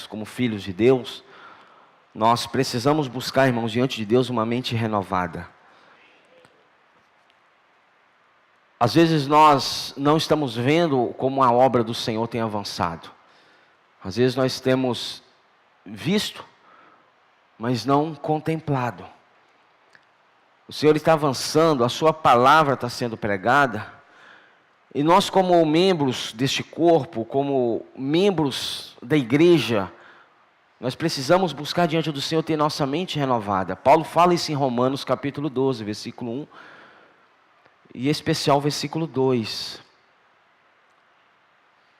servos, como filhos de Deus, nós precisamos buscar, irmãos, diante de Deus uma mente renovada. Às vezes nós não estamos vendo como a obra do Senhor tem avançado. Às vezes nós temos visto, mas não contemplado. O Senhor está avançando, a sua palavra está sendo pregada, e nós, como membros deste corpo, como membros da igreja, nós precisamos buscar diante do Senhor ter nossa mente renovada. Paulo fala isso em Romanos capítulo 12, versículo 1, e em especial versículo 2.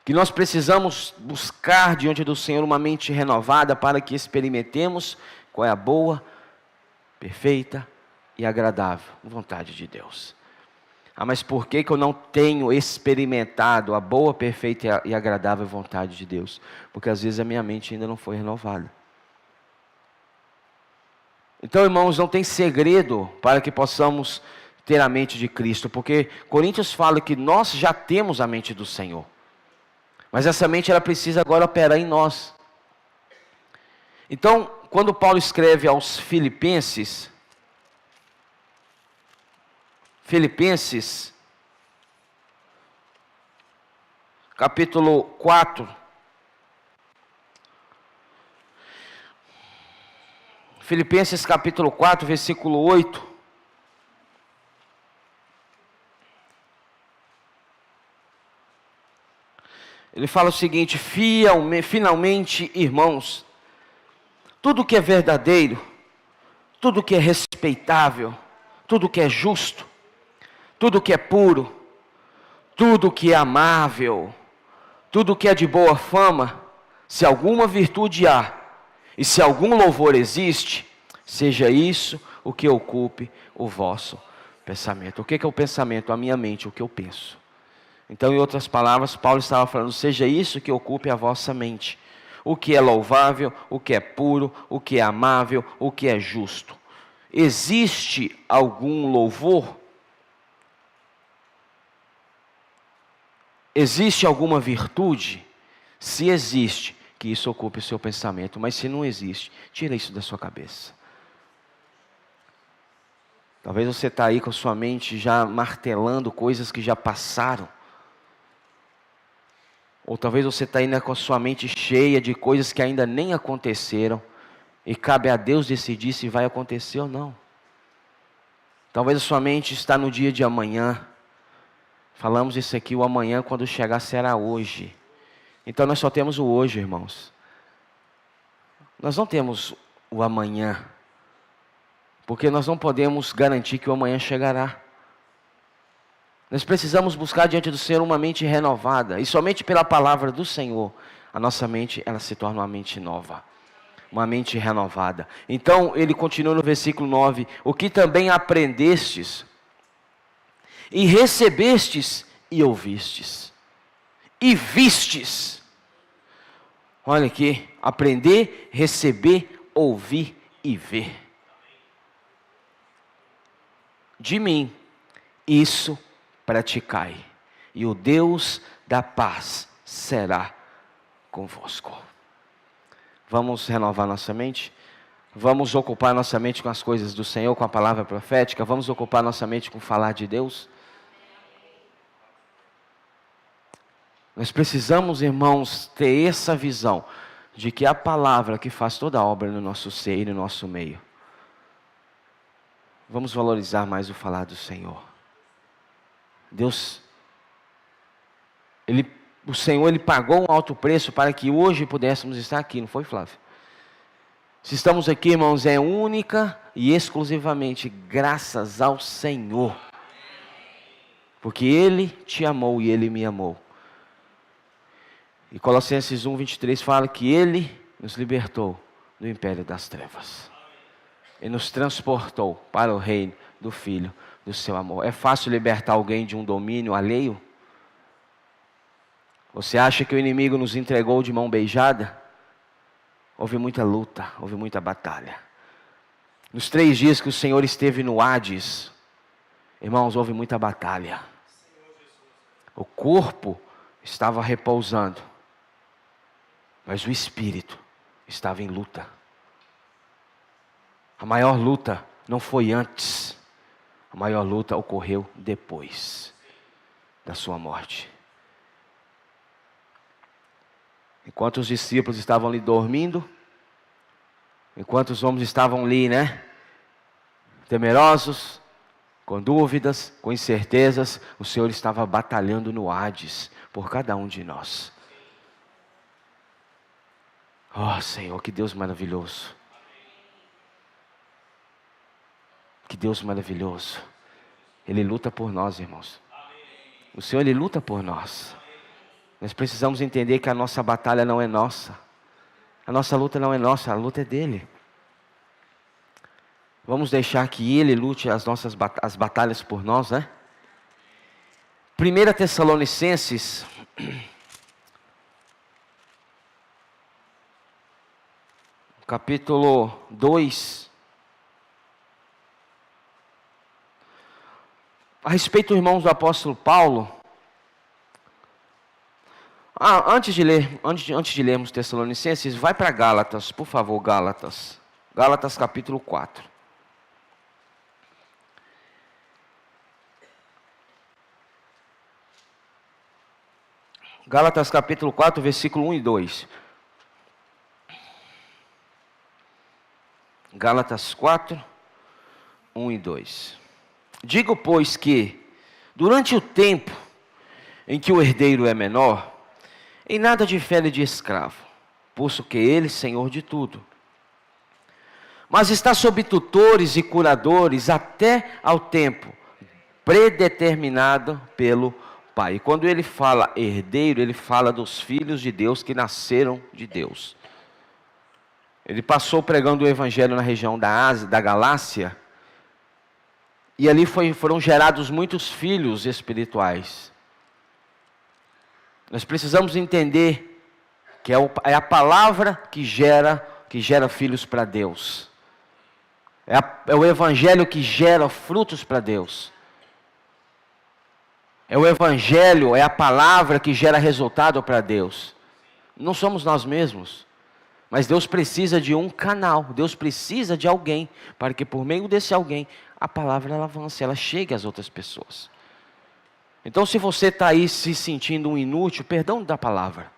Que nós precisamos buscar diante do Senhor uma mente renovada para que experimentemos qual é a boa, perfeita e agradável vontade de Deus. Mas por que eu não tenho experimentado a boa, perfeita e agradável vontade de Deus? Porque às vezes a minha mente ainda não foi renovada. Então, irmãos, não tem segredo para que possamos ter a mente de Cristo, porque Coríntios fala que nós já temos a mente do Senhor. Mas essa mente ela precisa agora operar em nós. Então, quando Paulo escreve aos Filipenses, capítulo 4. Filipenses capítulo 4, versículo 8. Ele fala o seguinte: finalmente, irmãos, tudo que é verdadeiro, tudo que é respeitável, tudo que é justo, tudo que é puro, tudo que é amável, tudo que é de boa fama, se alguma virtude há, e se algum louvor existe, seja isso o que ocupe o vosso pensamento. O que é o pensamento? A minha mente, o que eu penso. Então, em outras palavras, Paulo estava falando, seja isso que ocupe a vossa mente. O que é louvável, o que é puro, o que é amável, o que é justo. Existe algum louvor? Existe alguma virtude? Se existe, que isso ocupe o seu pensamento. Mas se não existe, tira isso da sua cabeça. Talvez você está aí com a sua mente já martelando coisas que já passaram. Ou talvez você está aí com a sua mente cheia de coisas que ainda nem aconteceram. E cabe a Deus decidir se vai acontecer ou não. Talvez a sua mente está no dia de amanhã. Falamos isso aqui, o amanhã quando chegar será hoje. Então nós só temos o hoje, irmãos. Nós não temos o amanhã. Porque nós não podemos garantir que o amanhã chegará. Nós precisamos buscar diante do Senhor uma mente renovada. E somente pela palavra do Senhor, a nossa mente ela se torna uma mente nova. Uma mente renovada. Então ele continua no versículo 9. O que também aprendestes, e recebestes, e ouvistes, e vistes. Olha aqui, aprender, receber, ouvir e ver. De mim, isso praticai, e o Deus da paz será convosco. Vamos renovar nossa mente? Vamos ocupar nossa mente com as coisas do Senhor, com a palavra profética? Vamos ocupar nossa mente com o falar de Deus? Nós precisamos, irmãos, ter essa visão de que a palavra que faz toda a obra no nosso ser e no nosso meio. Vamos valorizar mais o falar do Senhor. Deus, o Senhor, Ele pagou um alto preço para que hoje pudéssemos estar aqui, não foi, Flávio? Se estamos aqui, irmãos, é única e exclusivamente graças ao Senhor. Porque Ele te amou e Ele me amou. E Colossenses 1, 23 fala que Ele nos libertou do império das trevas. E nos transportou para o reino do Filho do seu amor. É fácil libertar alguém de um domínio alheio? Você acha que o inimigo nos entregou de mão beijada? Houve muita luta, houve muita batalha. Nos 3 dias que o Senhor esteve no Hades, irmãos, houve muita batalha. O corpo estava repousando, mas o espírito estava em luta. A maior luta não foi antes, a maior luta ocorreu depois da sua morte. Enquanto os discípulos estavam ali dormindo, enquanto os homens estavam ali, temerosos, com dúvidas, com incertezas, o Senhor estava batalhando no Hades por cada um de nós. Oh Senhor, que Deus maravilhoso. Que Deus maravilhoso. Ele luta por nós, irmãos. O Senhor, Ele luta por nós. Nós precisamos entender que a nossa batalha não é nossa. A nossa luta não é nossa, a luta é dEle. Vamos deixar que Ele lute as batalhas por nós, 1 Tessalonicenses, capítulo 2. A respeito, irmãos, do apóstolo Paulo. Antes de lermos Tessalonicenses, vai para Gálatas, por favor, Gálatas. Gálatas capítulo 4. Gálatas capítulo 4, versículo 1 e 2. Gálatas 4, 1 e 2. Digo, pois, que, durante o tempo em que o herdeiro é menor, em nada difere de escravo, posto que ele, Senhor de tudo, mas está sob tutores e curadores até ao tempo predeterminado pelo Pai. E quando ele fala herdeiro, ele fala dos filhos de Deus que nasceram de Deus. Ele passou pregando o evangelho na região da Ásia, da Galácia, e ali foram gerados muitos filhos espirituais. Nós precisamos entender que é a palavra que gera filhos para Deus. É o evangelho que gera frutos para Deus. É o evangelho, é a palavra que gera resultado para Deus. Não somos nós mesmos. Mas Deus precisa de um canal. Deus precisa de alguém, para que por meio desse alguém, a palavra ela avance, ela chegue às outras pessoas. Então, se você está aí se sentindo um inútil, perdão da palavra.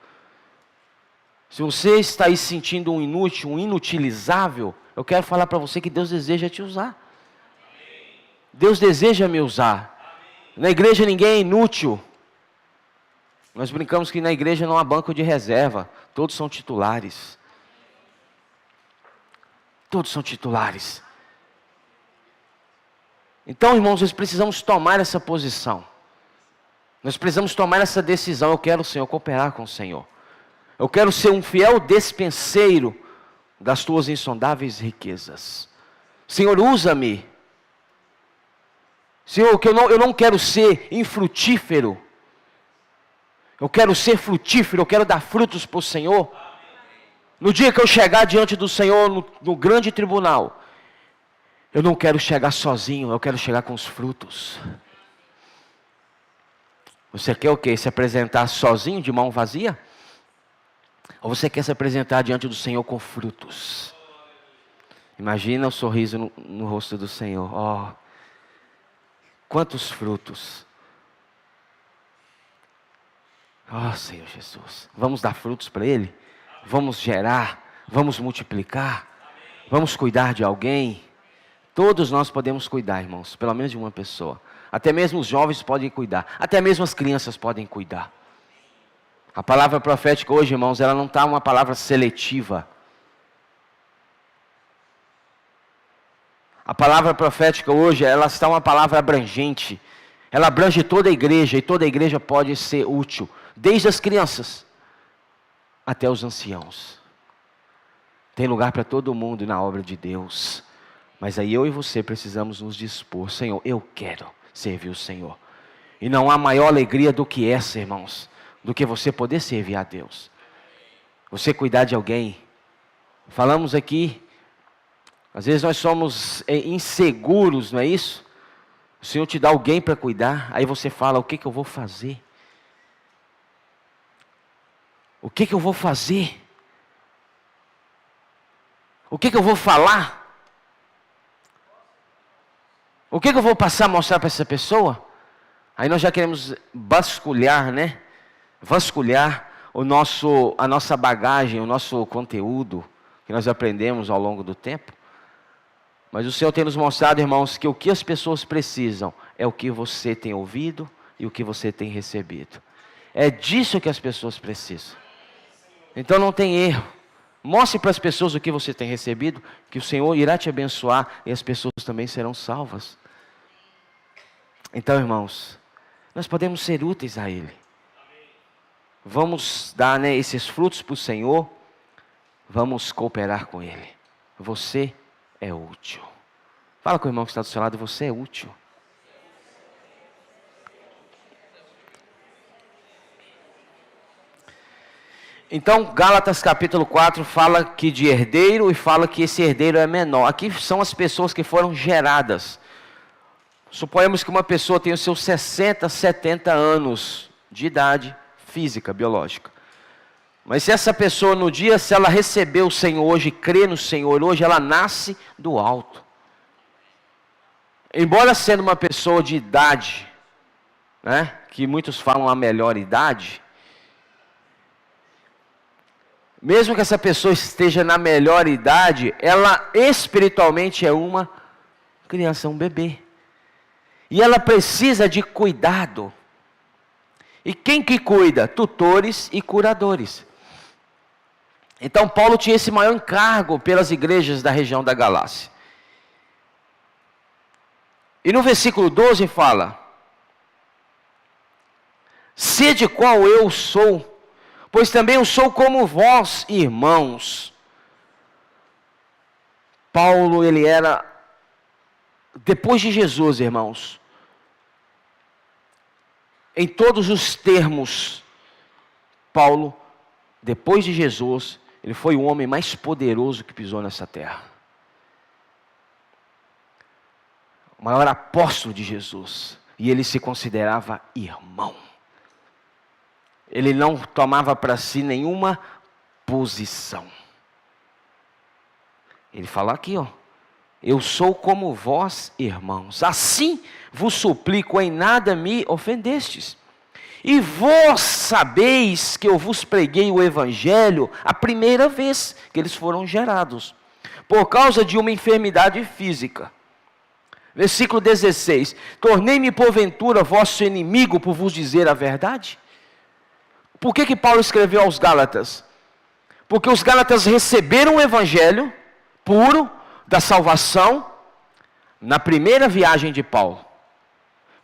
Se você está aí se sentindo um inútil, um inutilizável, eu quero falar para você que Deus deseja te usar. Deus deseja me usar. Na igreja ninguém é inútil. Nós brincamos que na igreja não há banco de reserva. Todos são titulares. Todos são titulares. Então, irmãos, nós precisamos tomar essa posição. Nós precisamos tomar essa decisão. Eu quero, Senhor, cooperar com o Senhor. Eu quero ser um fiel despenseiro das tuas insondáveis riquezas. Senhor, usa-me. Senhor, que eu não quero ser infrutífero. Eu quero ser frutífero, eu quero dar frutos para o Senhor. No dia que eu chegar diante do Senhor, no grande tribunal, eu não quero chegar sozinho, eu quero chegar com os frutos. Você quer o quê? Se apresentar sozinho, de mão vazia? Ou você quer se apresentar diante do Senhor com frutos? Imagina o sorriso no rosto do Senhor. Oh, quantos frutos! Oh, Senhor Jesus, vamos dar frutos para Ele? Vamos gerar, vamos multiplicar, vamos cuidar de alguém. Todos nós podemos cuidar, irmãos, pelo menos de uma pessoa. Até mesmo os jovens podem cuidar, até mesmo as crianças podem cuidar. A palavra profética hoje, irmãos, ela não está uma palavra seletiva. A palavra profética hoje, ela está uma palavra abrangente. Ela abrange toda a igreja e toda a igreja pode ser útil, desde as crianças até os anciãos. Tem lugar para todo mundo na obra de Deus. Mas aí eu e você precisamos nos dispor. Senhor, eu quero servir o Senhor. E não há maior alegria do que essa, irmãos, do que você poder servir a Deus. Você cuidar de alguém. Falamos aqui, às vezes nós somos inseguros, não é isso? O Senhor te dá alguém para cuidar, aí você fala, o que eu vou fazer? O que eu vou fazer? O que eu vou falar? O que eu vou passar a mostrar para essa pessoa? Aí nós já queremos vasculhar, né? Vasculhar a nossa bagagem, o nosso conteúdo que nós aprendemos ao longo do tempo. Mas o Senhor tem nos mostrado, irmãos, que o que as pessoas precisam é o que você tem ouvido e o que você tem recebido. É disso que as pessoas precisam. Então não tem erro. Mostre para as pessoas o que você tem recebido, que o Senhor irá te abençoar e as pessoas também serão salvas. Então, irmãos, nós podemos ser úteis a Ele. Vamos dar, né, esses frutos para o Senhor. Vamos cooperar com Ele. Você é útil. Fala com o irmão que está do seu lado, você é útil. Então, Gálatas capítulo 4 fala que de herdeiro e fala que esse herdeiro é menor. Aqui são as pessoas que foram geradas. Suponhamos que uma pessoa tenha os seus 60, 70 anos de idade física, biológica. Mas se essa pessoa no dia, se ela receber o Senhor hoje, crê no Senhor hoje, ela nasce do alto. Embora sendo uma pessoa de idade, né, que muitos falam a melhor idade, mesmo que essa pessoa esteja na melhor idade, ela espiritualmente é uma criança, um bebê. E ela precisa de cuidado. E quem que cuida? Tutores e curadores. Então Paulo tinha esse maior encargo pelas igrejas da região da Galácia. E no versículo 12 fala: sede qual eu sou, pois também eu sou como vós, irmãos. Paulo, ele era, depois de Jesus, irmãos, em todos os termos, Paulo, depois de Jesus, ele foi o homem mais poderoso que pisou nessa terra. O maior apóstolo de Jesus. E ele se considerava irmão. Ele não tomava para si nenhuma posição. Ele fala aqui, ó: eu sou como vós, irmãos. Assim vos suplico, em nada me ofendestes. E vós sabeis que eu vos preguei o evangelho a primeira vez que eles foram gerados, por causa de uma enfermidade física. Versículo 16: tornei-me porventura vosso inimigo por vos dizer a verdade? Por que Paulo escreveu aos Gálatas? Porque os Gálatas receberam o evangelho puro da salvação na primeira viagem de Paulo.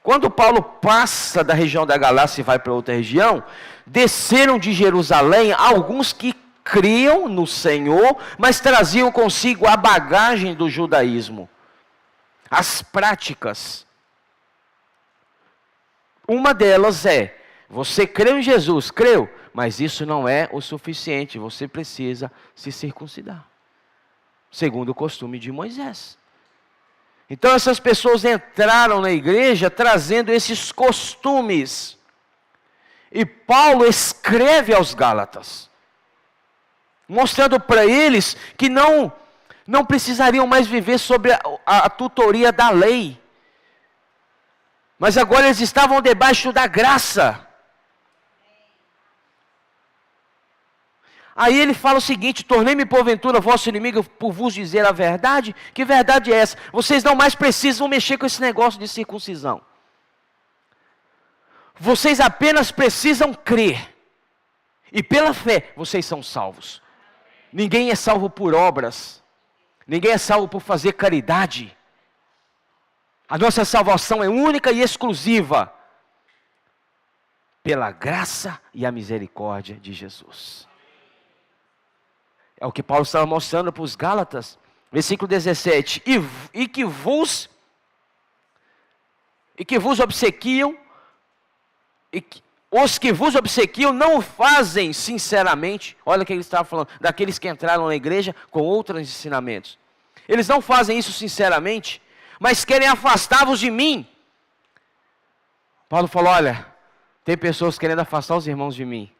Quando Paulo passa da região da Galácia e vai para outra região, desceram de Jerusalém alguns que criam no Senhor, mas traziam consigo a bagagem do judaísmo, as práticas. Uma delas é: você creu em Jesus, creu, mas isso não é o suficiente, você precisa se circuncidar, segundo o costume de Moisés. Então essas pessoas entraram na igreja trazendo esses costumes. E Paulo escreve aos Gálatas, mostrando para eles que não precisariam mais viver sob a tutoria da lei. Mas agora eles estavam debaixo da graça. Aí ele fala o seguinte: tornei-me porventura vosso inimigo por vos dizer a verdade? Que verdade é essa? Vocês não mais precisam mexer com esse negócio de circuncisão. Vocês apenas precisam crer. E pela fé vocês são salvos. Ninguém é salvo por obras. Ninguém é salvo por fazer caridade. A nossa salvação é única e exclusiva pela graça e a misericórdia de Jesus. É o que Paulo estava mostrando para os Gálatas. Versículo 17. E que vos obsequiam, os que vos obsequiam não o fazem sinceramente. Olha o que ele estava falando, daqueles que entraram na igreja com outros ensinamentos. Eles não fazem isso sinceramente, mas querem afastá-vos de mim. Paulo falou: olha, tem pessoas querendo afastar os irmãos de mim.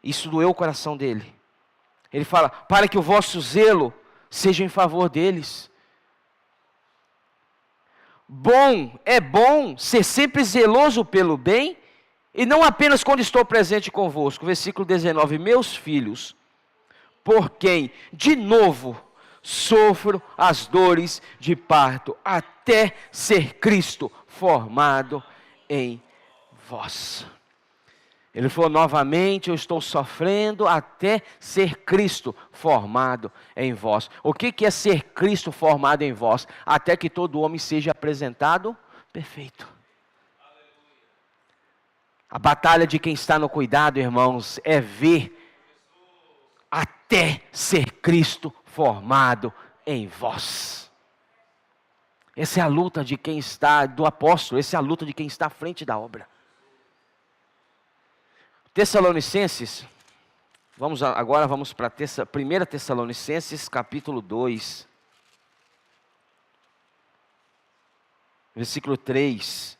Isso doeu o coração dele. Ele fala, para que o vosso zelo seja em favor deles. É bom ser sempre zeloso pelo bem, e não apenas quando estou presente convosco. Versículo 19, meus filhos, por quem, de novo, sofro as dores de parto, até ser Cristo formado em vós. Ele falou novamente, eu estou sofrendo até ser Cristo formado em vós. O que é ser Cristo formado em vós? Até que todo homem seja apresentado perfeito. A batalha de quem está no cuidado, irmãos, é ver até ser Cristo formado em vós. Essa é a luta de quem está, do apóstolo, essa é a luta de quem está à frente da obra. Tessalonicenses, agora vamos para 1 Tessalonicenses capítulo 2, versículo 3.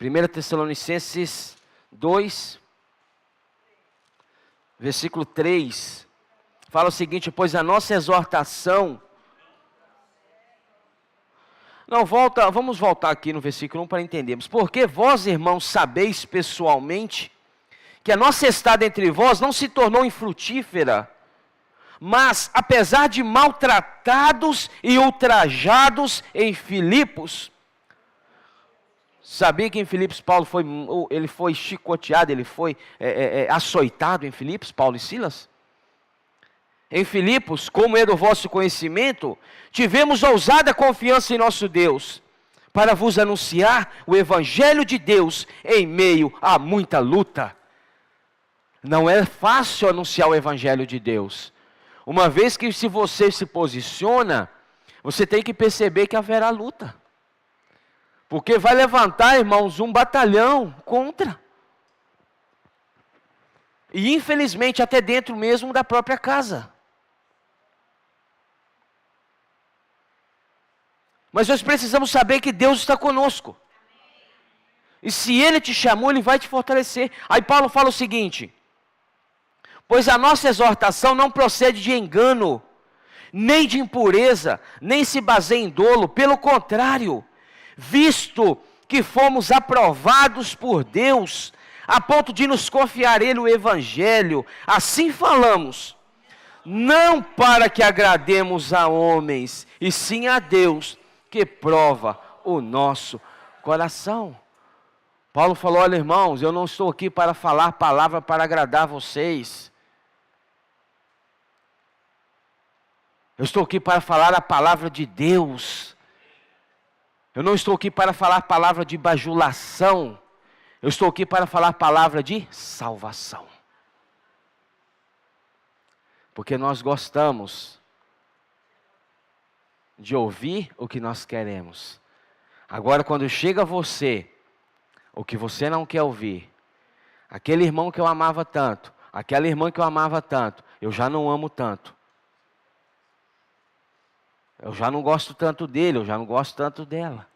1 Tessalonicenses 2, versículo 3, fala o seguinte, pois a nossa exortação... vamos voltar aqui no versículo 1 para entendermos. Porque vós, irmãos, sabeis pessoalmente que a nossa estada entre vós não se tornou infrutífera, mas, apesar de maltratados e ultrajados em Filipos, sabia que em Filipos Paulo foi chicoteado, ele foi açoitado em Filipos, Paulo e Silas? Em Filipos, como é do vosso conhecimento, tivemos ousada confiança em nosso Deus, para vos anunciar o Evangelho de Deus em meio a muita luta. Não é fácil anunciar o Evangelho de Deus. Uma vez que se você se posiciona, você tem que perceber que haverá luta. Porque vai levantar, irmãos, um batalhão contra. E infelizmente até dentro mesmo da própria casa. Mas nós precisamos saber que Deus está conosco. E se Ele te chamou, Ele vai te fortalecer. Aí Paulo fala o seguinte, pois a nossa exortação não procede de engano, nem de impureza, nem se baseia em dolo, pelo contrário, visto que fomos aprovados por Deus, a ponto de nos confiar Ele o Evangelho, assim falamos, não para que agrademos a homens, e sim a Deus, que prova o nosso coração. Paulo falou, olha irmãos, eu não estou aqui para falar palavra para agradar vocês. Eu estou aqui para falar a palavra de Deus. Eu não estou aqui para falar palavra de bajulação. Eu estou aqui para falar palavra de salvação. Porque nós gostamos de ouvir o que nós queremos. Agora, quando chega a você, o que você não quer ouvir, aquele irmão que eu amava tanto, aquela irmã que eu amava tanto, eu já não amo tanto. Eu já não gosto tanto dele, eu já não gosto tanto dela.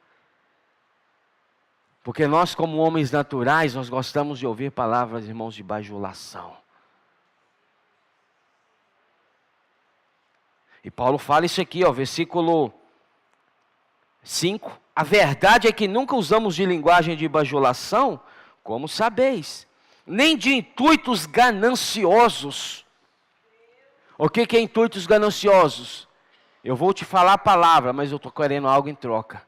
Porque nós, como homens naturais, nós gostamos de ouvir palavras, irmãos, de bajulação. E Paulo fala isso aqui, versículo 5. A verdade é que nunca usamos de linguagem de bajulação, como sabeis, nem de intuitos gananciosos. O que é intuitos gananciosos? Eu vou te falar a palavra, mas eu estou querendo algo em troca.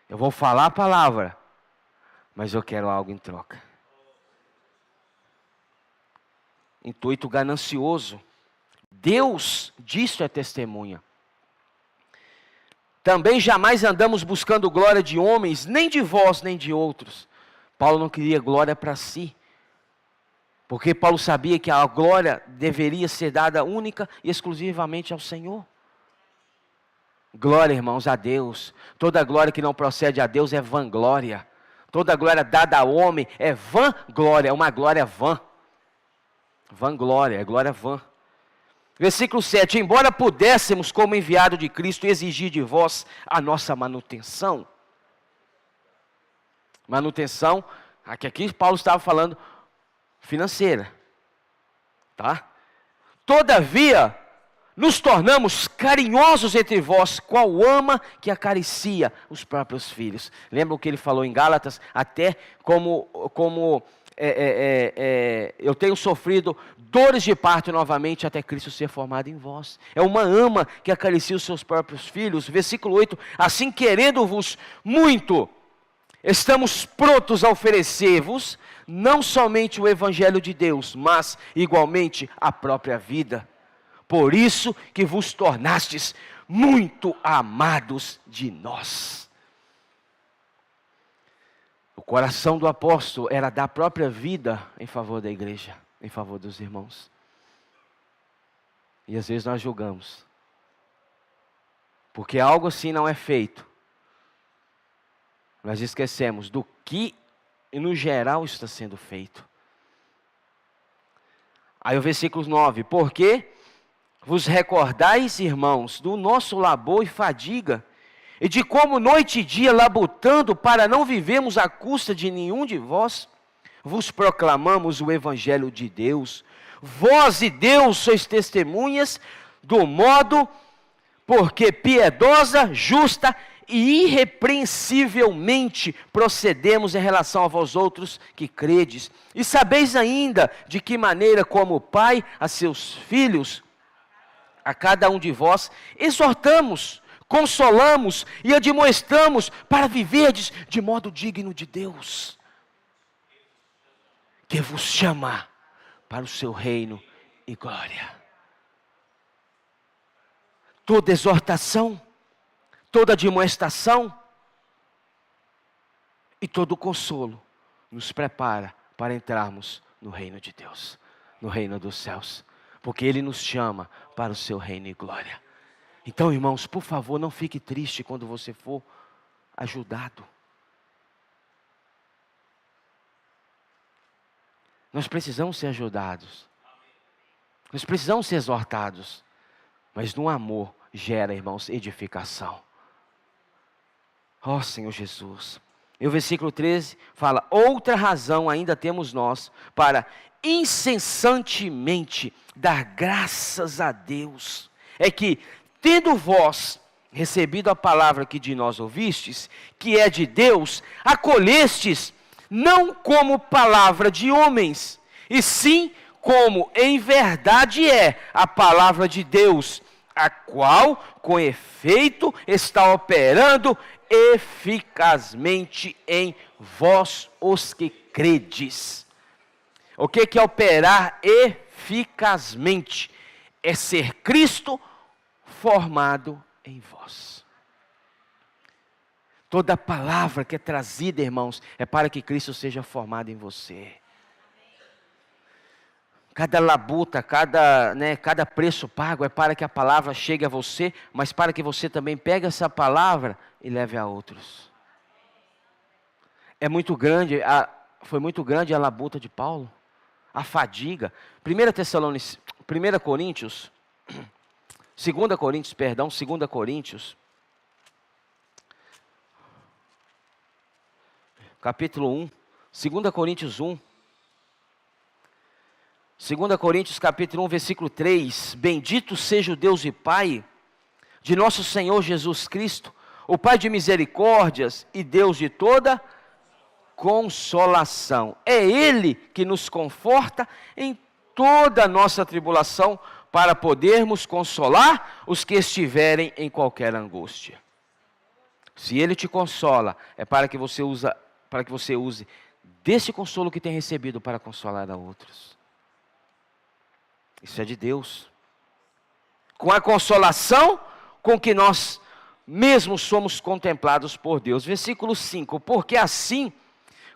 Eu vou falar a palavra, mas eu quero algo em troca. Intuito ganancioso. Deus disso é testemunha. Também jamais andamos buscando glória de homens, nem de vós, nem de outros. Paulo não queria glória para si. Porque Paulo sabia que a glória deveria ser dada única e exclusivamente ao Senhor. Glória, irmãos, a Deus. Toda glória que não procede a Deus é vanglória. Toda glória dada ao homem é vanglória, é uma glória vã. Vanglória, é glória vã. Versículo 7. Embora pudéssemos, como enviado de Cristo, exigir de vós a nossa manutenção. Manutenção Aqui Paulo estava falando financeira. Tá? Todavia, nos tornamos carinhosos entre vós, qual ama que acaricia os próprios filhos. Lembra o que ele falou em Gálatas? Até como eu tenho sofrido dores de parto novamente até Cristo ser formado em vós. É uma ama que acaricia os seus próprios filhos. Versículo 8, assim querendo-vos muito, estamos prontos a oferecer-vos não somente o Evangelho de Deus, mas igualmente a própria vida. Por isso que vos tornastes muito amados de nós. O coração do apóstolo era dar a própria vida em favor da igreja, em favor dos irmãos. E às vezes nós julgamos. Porque algo assim não é feito. Nós esquecemos do que, no geral, está sendo feito. Aí o versículo 9. Porque vos recordais, irmãos, do nosso labor e fadiga, e de como noite e dia labutando para não vivermos à custa de nenhum de vós, vos proclamamos o Evangelho de Deus. Vós e Deus sois testemunhas do modo, porque piedosa, justa e irrepreensivelmente procedemos em relação a vós outros que credes. E sabeis ainda de que maneira, como o Pai a seus filhos, a cada um de vós, exortamos, consolamos e admoestamos para viverdes de modo digno de Deus, que vos chama para o seu reino e glória. Toda exortação, toda admoestação e todo consolo nos prepara para entrarmos no reino de Deus, no reino dos céus, porque Ele nos chama para o seu reino e glória. Então, irmãos, por favor, não fique triste quando você for ajudado. Nós precisamos ser ajudados. Nós precisamos ser exortados. Mas no amor gera, irmãos, edificação. Ó Senhor Jesus. E o versículo 13 fala: outra razão ainda temos nós para incessantemente dar graças a Deus, é que, tendo vós recebido a palavra que de nós ouvistes, que é de Deus, acolhestes, não como palavra de homens, e sim como em verdade é a palavra de Deus, a qual, com efeito, está operando eficazmente em vós os que credes. O que é operar eficazmente? É ser Cristo formado em vós. Toda palavra que é trazida, irmãos, é para que Cristo seja formado em você. Cada labuta, cada preço pago é para que a palavra chegue a você, mas para que você também pegue essa palavra e leve a outros. Foi muito grande a labuta de Paulo, a fadiga. 2 Coríntios, capítulo 1, 2 Coríntios 1, 2 Coríntios capítulo 1, versículo 3, bendito seja o Deus e Pai de nosso Senhor Jesus Cristo, o Pai de misericórdias e Deus de toda consolação. É Ele que nos conforta em toda a nossa tribulação, para podermos consolar os que estiverem em qualquer angústia. Se Ele te consola, é para que você use desse consolo que tem recebido para consolar a outros. Isso é de Deus. Com a consolação com que nós mesmos somos contemplados por Deus. Versículo 5. Porque assim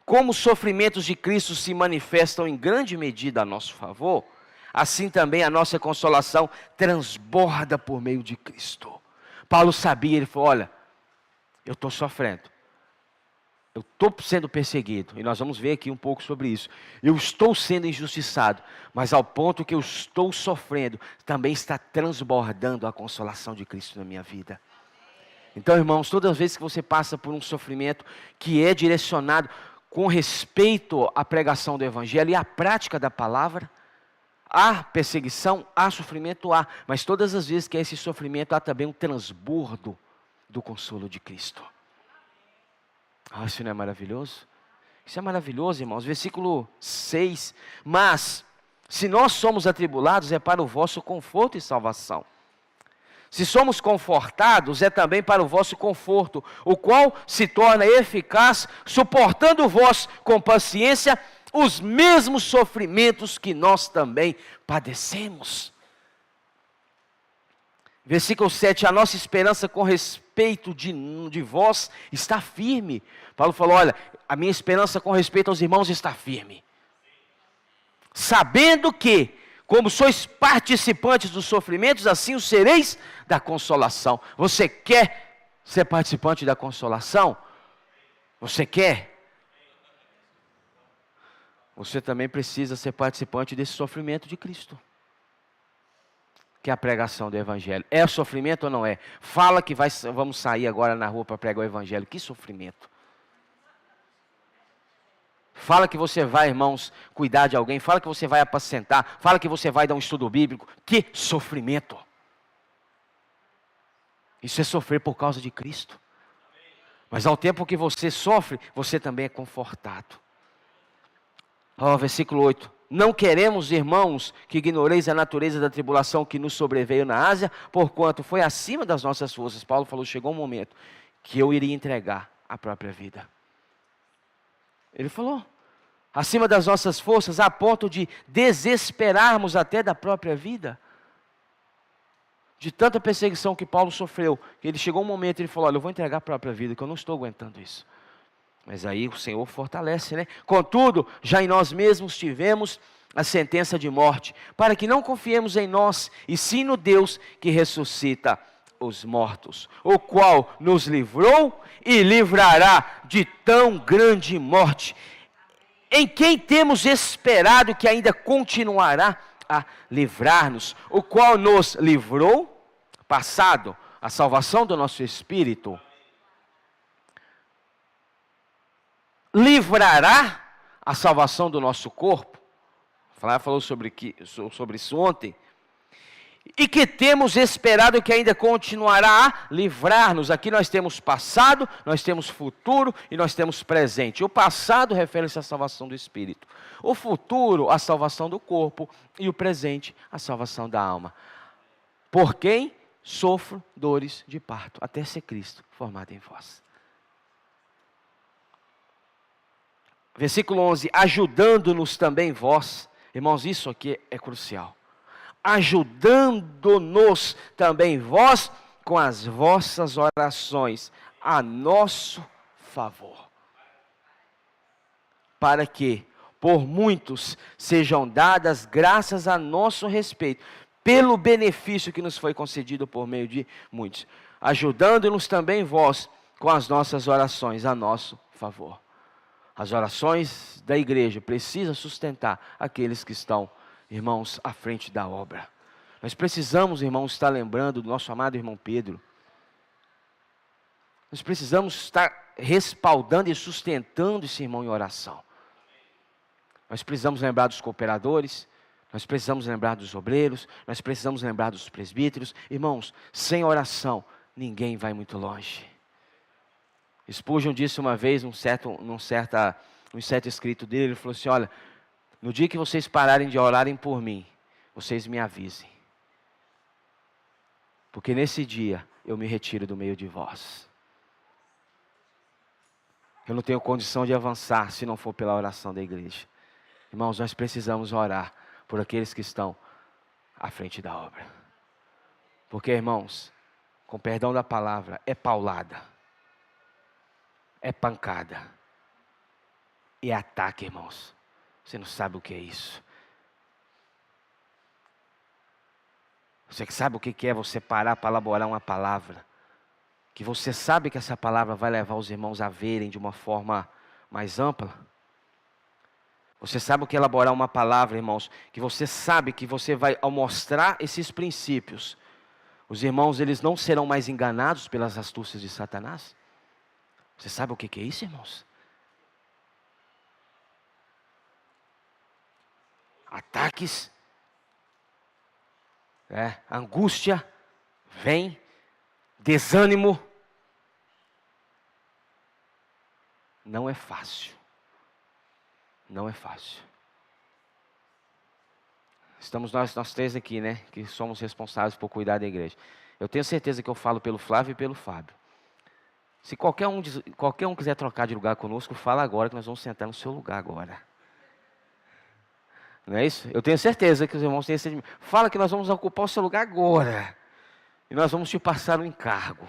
como os sofrimentos de Cristo se manifestam em grande medida a nosso favor, assim também a nossa consolação transborda por meio de Cristo. Paulo sabia, ele falou: olha, eu estou sofrendo. Eu estou sendo perseguido, e nós vamos ver aqui um pouco sobre isso. Eu estou sendo injustiçado, mas ao ponto que eu estou sofrendo, também está transbordando a consolação de Cristo na minha vida. Então, irmãos, todas as vezes que você passa por um sofrimento que é direcionado com respeito à pregação do Evangelho e à prática da palavra, há perseguição, há sofrimento, há. Mas todas as vezes que há esse sofrimento, há também um transbordo do consolo de Cristo. Isso não é maravilhoso? Isso é maravilhoso, irmãos. Versículo 6. Mas, se nós somos atribulados, é para o vosso conforto e salvação. Se somos confortados, é também para o vosso conforto, o qual se torna eficaz, suportando vós com paciência os mesmos sofrimentos que nós também padecemos. Versículo 7, a nossa esperança com respeito de vós está firme. Paulo falou, olha, a minha esperança com respeito aos irmãos está firme. Sabendo que, como sois participantes dos sofrimentos, assim o sereis da consolação. Você quer ser participante da consolação? Você quer? Você também precisa ser participante desse sofrimento de Cristo. Que é a pregação do Evangelho. É sofrimento ou não é? Fala que vamos sair agora na rua para pregar o Evangelho. Que sofrimento. Fala que você vai, irmãos, cuidar de alguém. Fala que você vai apacentar. Fala que você vai dar um estudo bíblico. Que sofrimento. Isso é sofrer por causa de Cristo. Mas ao tempo que você sofre, você também é confortado. Versículo 8. Não queremos, irmãos, que ignoreis a natureza da tribulação que nos sobreveio na Ásia, porquanto foi acima das nossas forças. Paulo falou, chegou um momento que eu iria entregar a própria vida. Ele falou, acima das nossas forças, a ponto de desesperarmos até da própria vida. De tanta perseguição que Paulo sofreu, que ele chegou um momento e ele falou, olha, eu vou entregar a própria vida, que eu não estou aguentando isso. Mas aí o Senhor fortalece, né? Contudo, já em nós mesmos tivemos a sentença de morte, para que não confiemos em nós, e sim no Deus que ressuscita os mortos, o qual nos livrou e livrará de tão grande morte, em quem temos esperado que ainda continuará a livrar-nos, o qual nos livrou, passado, a salvação do nosso espírito, livrará a salvação do nosso corpo. Flávio falou sobre isso ontem. E que temos esperado que ainda continuará a livrar-nos. Aqui nós temos passado, nós temos futuro e nós temos presente. O passado refere-se à salvação do espírito. O futuro, à salvação do corpo. E o presente, à salvação da alma. Por quem sofro dores de parto, até ser Cristo formado em vós. Versículo 11, ajudando-nos também vós. Irmãos, isso aqui é crucial. Ajudando-nos também vós com as vossas orações a nosso favor. Para que por muitos sejam dadas graças a nosso respeito, pelo benefício que nos foi concedido por meio de muitos. Ajudando-nos também vós com as nossas orações a nosso favor. As orações da igreja precisam sustentar aqueles que estão, irmãos, à frente da obra. Nós precisamos, irmãos, estar lembrando do nosso amado irmão Pedro. Nós precisamos estar respaldando e sustentando esse irmão em oração. Nós precisamos lembrar dos cooperadores, nós precisamos lembrar dos obreiros, nós precisamos lembrar dos presbíteros. Irmãos, sem oração, ninguém vai muito longe. Spurgeon disse uma vez, num certo escrito dele, ele falou assim, olha, no dia que vocês pararem de orarem por mim, vocês me avisem. Porque nesse dia, eu me retiro do meio de vós. Eu não tenho condição de avançar se não for pela oração da igreja. Irmãos, nós precisamos orar por aqueles que estão à frente da obra. Porque, irmãos, com perdão da palavra, é paulada. É pancada. E é ataque, irmãos. Você não sabe o que é isso. Você que sabe o que é você parar para elaborar uma palavra. Que você sabe que essa palavra vai levar os irmãos a verem de uma forma mais ampla. Você sabe o que é elaborar uma palavra, irmãos. Que você sabe que você vai, ao mostrar esses princípios, os irmãos, eles não serão mais enganados pelas astúcias de Satanás. Você sabe o que é isso, irmãos? ataques, angústia, vem, desânimo. Não é fácil. Não é fácil. Estamos nós três aqui, né? Que somos responsáveis por cuidar da igreja. Eu tenho certeza que eu falo pelo Flávio e pelo Fábio. Se qualquer um quiser trocar de lugar conosco, fala agora que nós vamos sentar no seu lugar agora. Não é isso? Eu tenho certeza que os irmãos têm esse... Fala que nós vamos ocupar o seu lugar agora. E nós vamos te passar um encargo.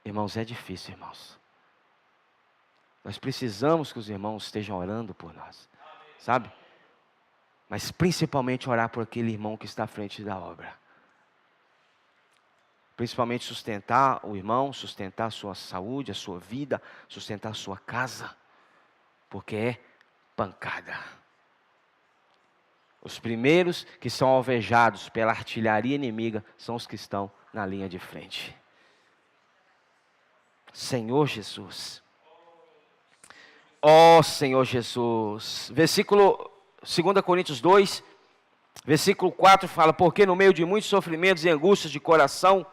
Irmãos, é difícil, irmãos. Nós precisamos que os irmãos estejam orando por nós. Sabe? Mas principalmente orar por aquele irmão que está à frente da obra. Principalmente sustentar o irmão, sustentar a sua saúde, a sua vida, sustentar a sua casa. Porque é pancada. Os primeiros que são alvejados pela artilharia inimiga são os que estão na linha de frente. Senhor Jesus. Ó Senhor Jesus. Versículo 2 Coríntios 2, versículo 4 fala: porque no meio de muitos sofrimentos e angústias de coração,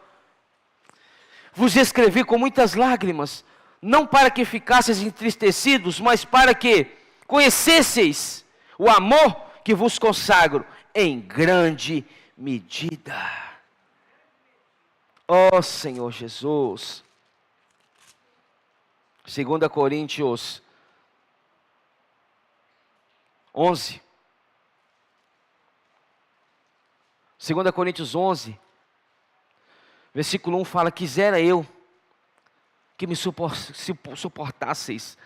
vos escrevi com muitas lágrimas, não para que ficasseis entristecidos, mas para que conhecesseis o amor que vos consagro em grande medida. Ó Senhor Jesus. 2 Coríntios 11. 2 Coríntios 11, versículo 1 fala: quisera eu que me suportasseis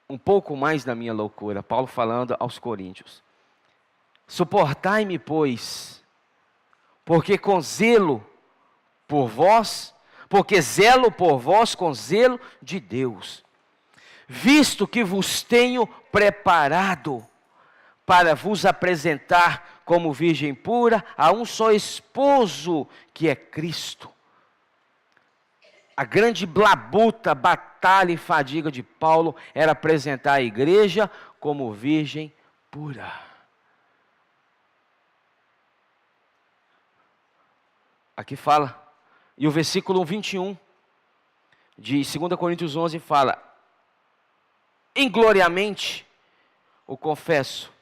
um pouco mais da minha loucura. Paulo falando aos coríntios. Suportai-me, pois, porque zelo por vós com zelo de Deus, visto que vos tenho preparado para vos apresentar como virgem pura a um só esposo, que é Cristo. A grande blabuta, batalha e fadiga de Paulo era apresentar a igreja como virgem pura. Aqui fala, e o versículo 21 de 2 Coríntios 11 fala: ingloriamente o confesso,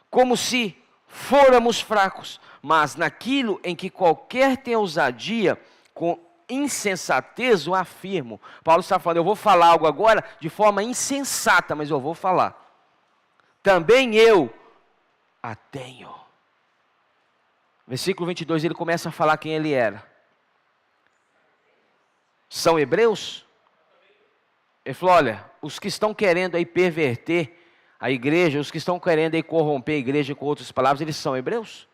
como se fôramos fracos, mas naquilo em que qualquer tem ousadia, com insensatez o afirmo. Paulo está falando: eu vou falar algo agora de forma insensata, mas eu vou falar. Também eu a tenho. Versículo 22, ele começa a falar quem ele era. São hebreus? Ele falou: olha, os que estão querendo aí perverter a igreja, os que estão querendo aí corromper a igreja, com outras palavras, eles são hebreus?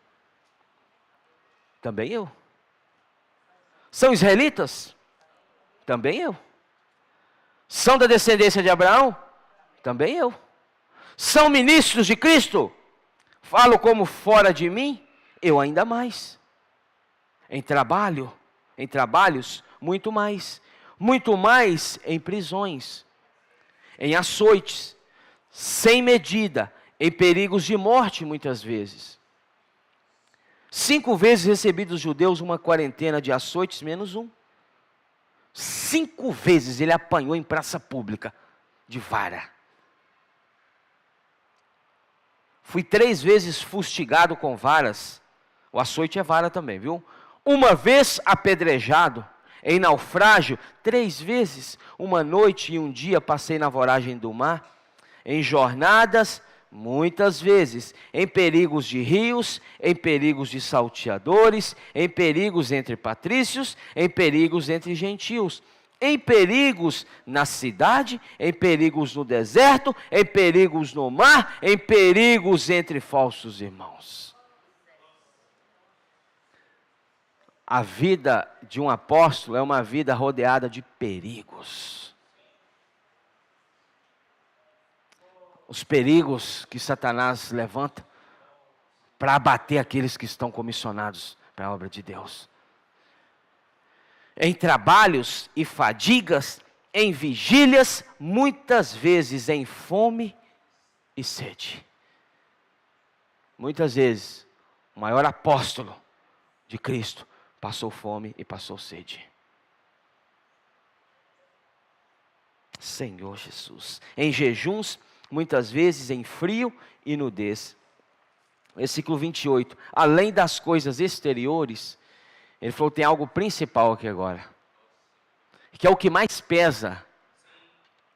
Também eu. São israelitas? Também eu. São da descendência de Abraão? Também eu. São ministros de Cristo? Falo como fora de mim? Eu ainda mais. Em trabalhos, muito mais. Muito mais em prisões, em açoites, sem medida, em perigos de morte muitas vezes. 5 vezes recebi dos judeus uma quarentena de açoites, menos um. 5 vezes ele apanhou em praça pública, de vara. Fui 3 vezes fustigado com varas. O açoite é vara também, viu? 1 vez apedrejado. Em naufrágio, 3 vezes. 1 noite e 1 dia passei na voragem do mar. Em jornadas, muitas vezes. Em perigos de rios, em perigos de salteadores, em perigos entre patrícios, em perigos entre gentios. Em perigos na cidade, em perigos no deserto, em perigos no mar, em perigos entre falsos irmãos. A vida de um apóstolo é uma vida rodeada de perigos. Os perigos que Satanás levanta para abater aqueles que estão comissionados para a obra de Deus. Em trabalhos e fadigas, em vigílias, muitas vezes em fome e sede. Muitas vezes, o maior apóstolo de Cristo passou fome e passou sede. Senhor Jesus. Em jejuns, muitas vezes em frio e nudez. Versículo 28. Além das coisas exteriores, ele falou, tem algo principal aqui agora, que é o que mais pesa.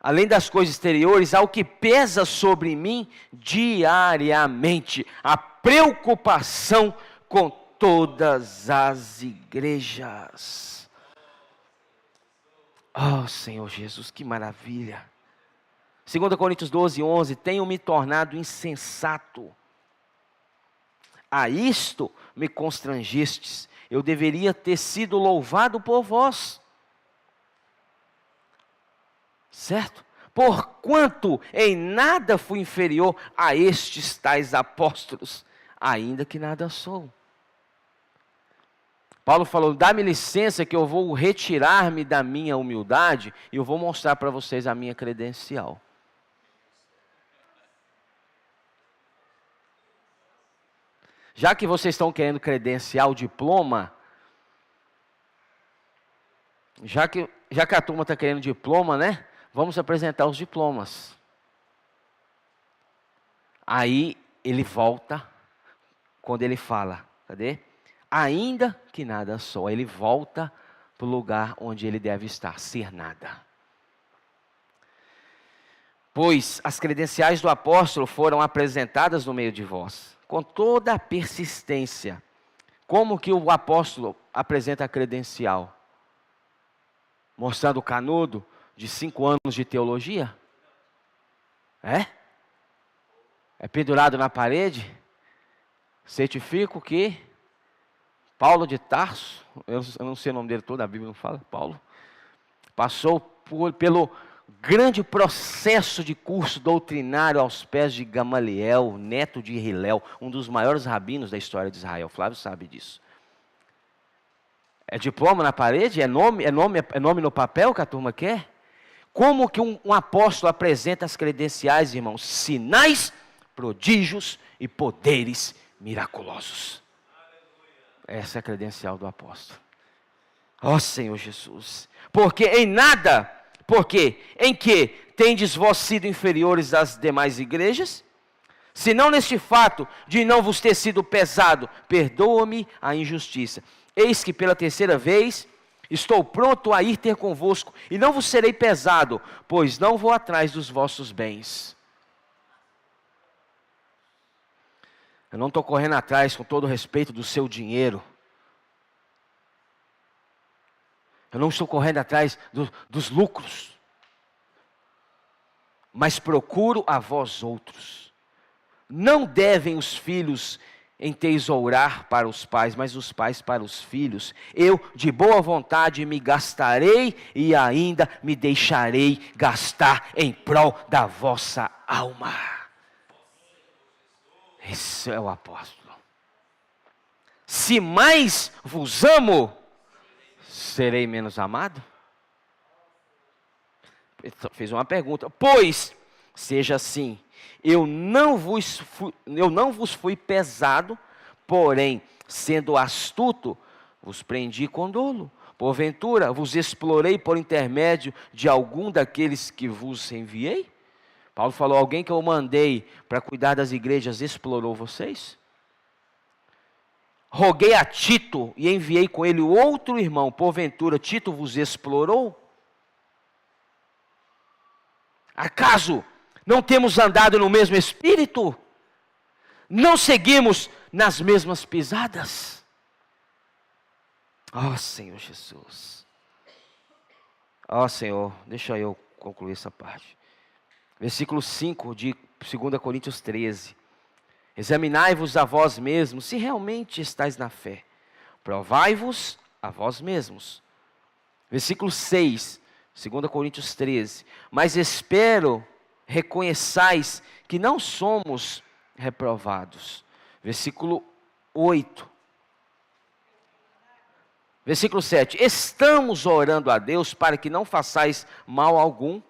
Além das coisas exteriores, há o que pesa sobre mim diariamente, a preocupação com todas as igrejas. Oh, Senhor Jesus, que maravilha. 2 Coríntios 12:11, tenho me tornado insensato. A isto me constrangestes, eu deveria ter sido louvado por vós. Certo? Porquanto em nada fui inferior a estes tais apóstolos, ainda que nada sou. Paulo falou, dá-me licença que eu vou retirar-me da minha humildade e eu vou mostrar para vocês a minha credencial. Já que vocês estão querendo credencial, diploma, já que a turma está querendo diploma, né? Vamos apresentar os diplomas. Aí ele volta, quando ele fala, cadê? Ainda que nada sou. Ele volta para o lugar onde ele deve estar, ser nada. Pois as credenciais do apóstolo foram apresentadas no meio de vós, com toda a persistência. Como que o apóstolo apresenta a credencial? Mostrando o canudo de 5 anos de teologia? É pendurado na parede? Certifico que Paulo de Tarso, eu não sei o nome dele todo, a Bíblia não fala, Paulo, passou pelo grande processo de curso doutrinário aos pés de Gamaliel, neto de Hilel, um dos maiores rabinos da história de Israel. Flávio sabe disso. É diploma na parede? É nome no papel que a turma quer? Como que um apóstolo apresenta as credenciais, irmãos? Sinais, prodígios e poderes miraculosos. Essa é a credencial do apóstolo. Ó Senhor Jesus. Porque em que tendes vós sido inferiores às demais igrejas? Se não neste fato de não vos ter sido pesado, perdoa-me a injustiça. Eis que pela 3ª vez estou pronto a ir ter convosco, e não vos serei pesado, pois não vou atrás dos vossos bens. Eu não estou correndo atrás, com todo respeito, do seu dinheiro. Eu não estou correndo atrás dos lucros. Mas procuro a vós outros. Não devem os filhos entesourar para os pais, mas os pais para os filhos. Eu, de boa vontade, me gastarei e ainda me deixarei gastar em prol da vossa alma. Esse é o apóstolo. Se mais vos amo, serei menos amado? Ele fez uma pergunta. Pois, seja assim, eu não vos fui pesado, porém, sendo astuto, vos prendi com dolo. Porventura, vos explorei por intermédio de algum daqueles que vos enviei? Paulo falou, alguém que eu mandei para cuidar das igrejas explorou vocês? Roguei a Tito e enviei com ele outro irmão, porventura Tito vos explorou? Acaso não temos andado no mesmo espírito? Não seguimos nas mesmas pisadas? Ó Senhor Jesus. Ó Senhor, deixa eu concluir essa parte. Versículo 5 de 2 Coríntios 13. Examinai-vos a vós mesmos, se realmente estáis na fé. Provai-vos a vós mesmos. Versículo 6, 2 Coríntios 13. Mas espero reconheçais que não somos reprovados. Versículo 8. Versículo 7. Estamos orando a Deus para que não façais mal algum,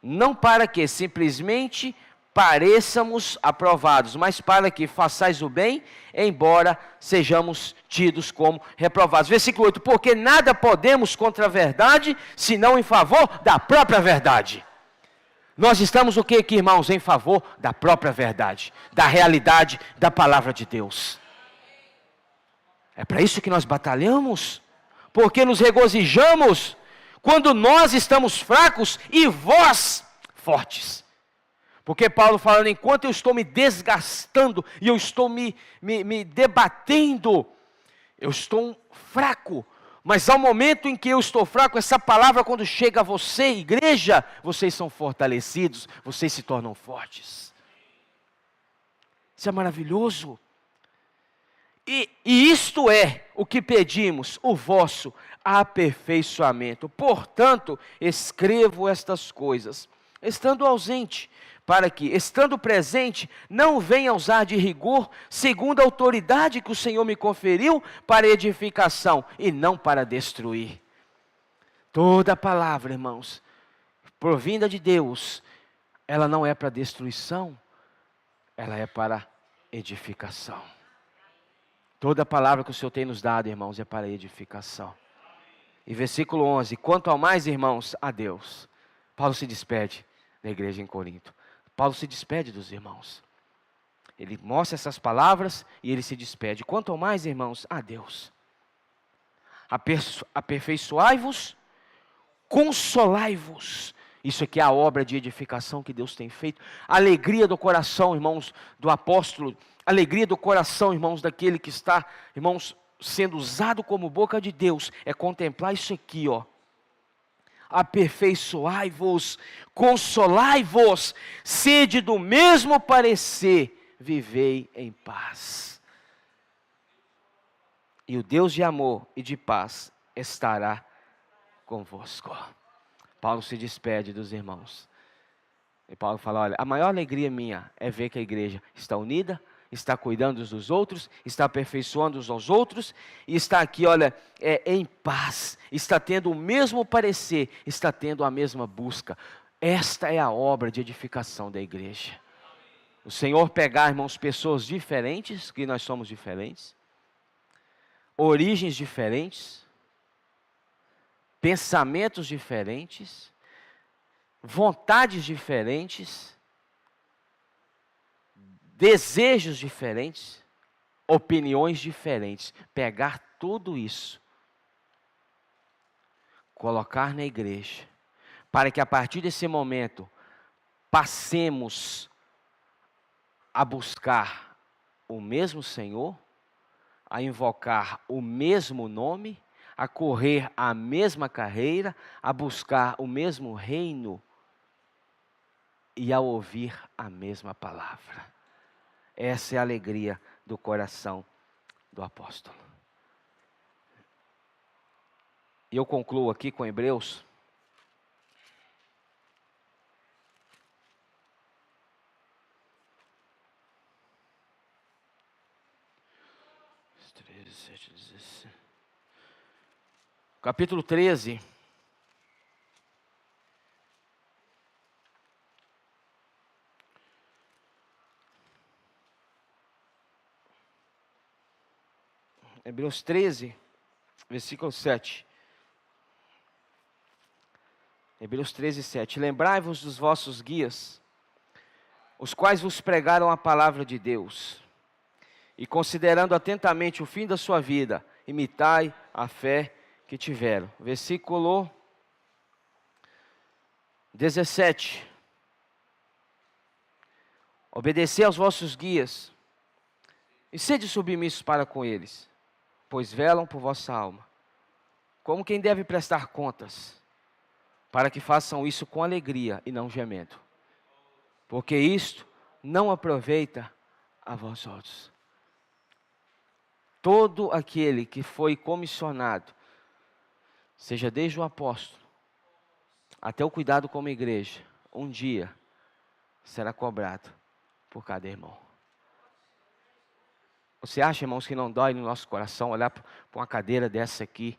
não para que simplesmente pareçamos aprovados, mas para que façais o bem, embora sejamos tidos como reprovados. Versículo 8, porque nada podemos contra a verdade, senão em favor da própria verdade. Nós estamos o que aqui, irmãos? Em favor da própria verdade, da realidade da palavra de Deus. É para isso que nós batalhamos, porque nos regozijamos quando nós estamos fracos e vós fortes. Porque Paulo falando, enquanto eu estou me desgastando e eu estou me debatendo, eu estou fraco. Mas ao momento em que eu estou fraco, essa palavra quando chega a você, igreja, vocês são fortalecidos, vocês se tornam fortes. Isso é maravilhoso. E isto é o que pedimos, o vosso aperfeiçoamento. Portanto, escrevo estas coisas, estando ausente, para que, estando presente, não venha usar de rigor, segundo a autoridade que o Senhor me conferiu, para edificação e não para destruir. Toda palavra, irmãos, provinda de Deus, ela não é para destruição, ela é para edificação. Toda palavra que o Senhor tem nos dado, irmãos, é para edificação. E versículo 11, quanto ao mais, irmãos, a Deus. Paulo se despede da igreja em Corinto. Paulo se despede dos irmãos. Ele mostra essas palavras e ele se despede. Quanto ao mais, irmãos, a Deus. Aperfeiçoai-vos, consolai-vos. Isso aqui é a obra de edificação que Deus tem feito. A alegria do coração, irmãos, do apóstolo. A alegria do coração, irmãos, daquele que está, irmãos, sendo usado como boca de Deus. É contemplar isso aqui, ó. Aperfeiçoai-vos, consolai-vos, sede do mesmo parecer, vivei em paz. E o Deus de amor e de paz estará convosco. Paulo se despede dos irmãos. E Paulo fala, olha, a maior alegria minha é ver que a igreja está unida, está cuidando uns dos outros, está aperfeiçoando uns aos outros, e está aqui, olha, em paz, está tendo o mesmo parecer, está tendo a mesma busca. Esta é a obra de edificação da igreja. O Senhor pegar, irmãos, pessoas diferentes, que nós somos diferentes, origens diferentes, pensamentos diferentes, vontades diferentes, desejos diferentes, opiniões diferentes, pegar tudo isso, colocar na igreja, para que a partir desse momento, passemos a buscar o mesmo Senhor, a invocar o mesmo nome, a correr a mesma carreira, a buscar o mesmo reino e a ouvir a mesma palavra. Essa é a alegria do coração do apóstolo. E eu concluo aqui com Hebreus. Capítulo 13. Hebreus 13, versículo 7. Hebreus 13, 7. Lembrai-vos dos vossos guias, os quais vos pregaram a palavra de Deus, e considerando atentamente o fim da sua vida, imitai a fé que tiveram. Versículo 17. Obedecei aos vossos guias, e sede submissos para com eles, pois velam por vossa alma, como quem deve prestar contas, para que façam isso com alegria e não gemendo, porque isto não aproveita a vós outros. Todo aquele que foi comissionado, seja desde o apóstolo até o cuidado como igreja, um dia será cobrado por cada irmão. Você acha, irmãos, que não dói no nosso coração olhar para uma cadeira dessa aqui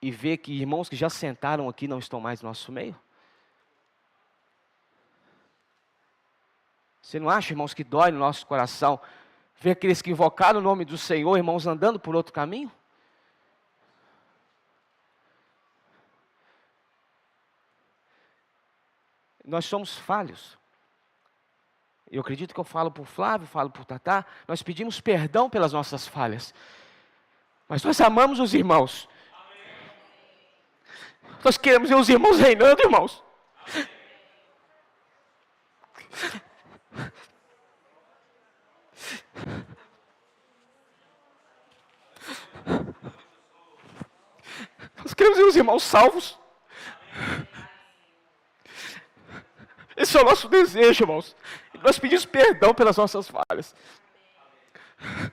e ver que irmãos que já sentaram aqui não estão mais no nosso meio? Você não acha, irmãos, que dói no nosso coração ver aqueles que invocaram o nome do Senhor, irmãos, andando por outro caminho? Nós somos falhos. Eu acredito que eu falo por Flávio, falo por Tatá. Nós pedimos perdão pelas nossas falhas. Mas nós amamos os irmãos. Nós queremos ver os irmãos reinando, irmãos. Nós queremos ver os irmãos salvos. Esse é o nosso desejo, irmãos. Nós pedimos perdão pelas nossas falhas.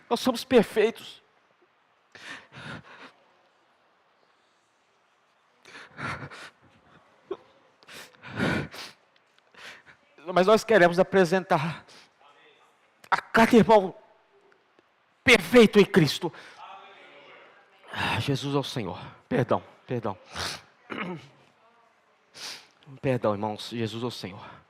Nós somos perfeitos. Mas nós queremos apresentar a cada irmão perfeito em Cristo. Jesus é o Senhor. Perdão, perdão. Perdão, irmãos. Jesus é o Senhor.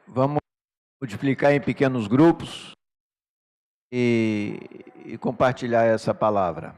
Vamos multiplicar em pequenos grupos e compartilhar essa palavra.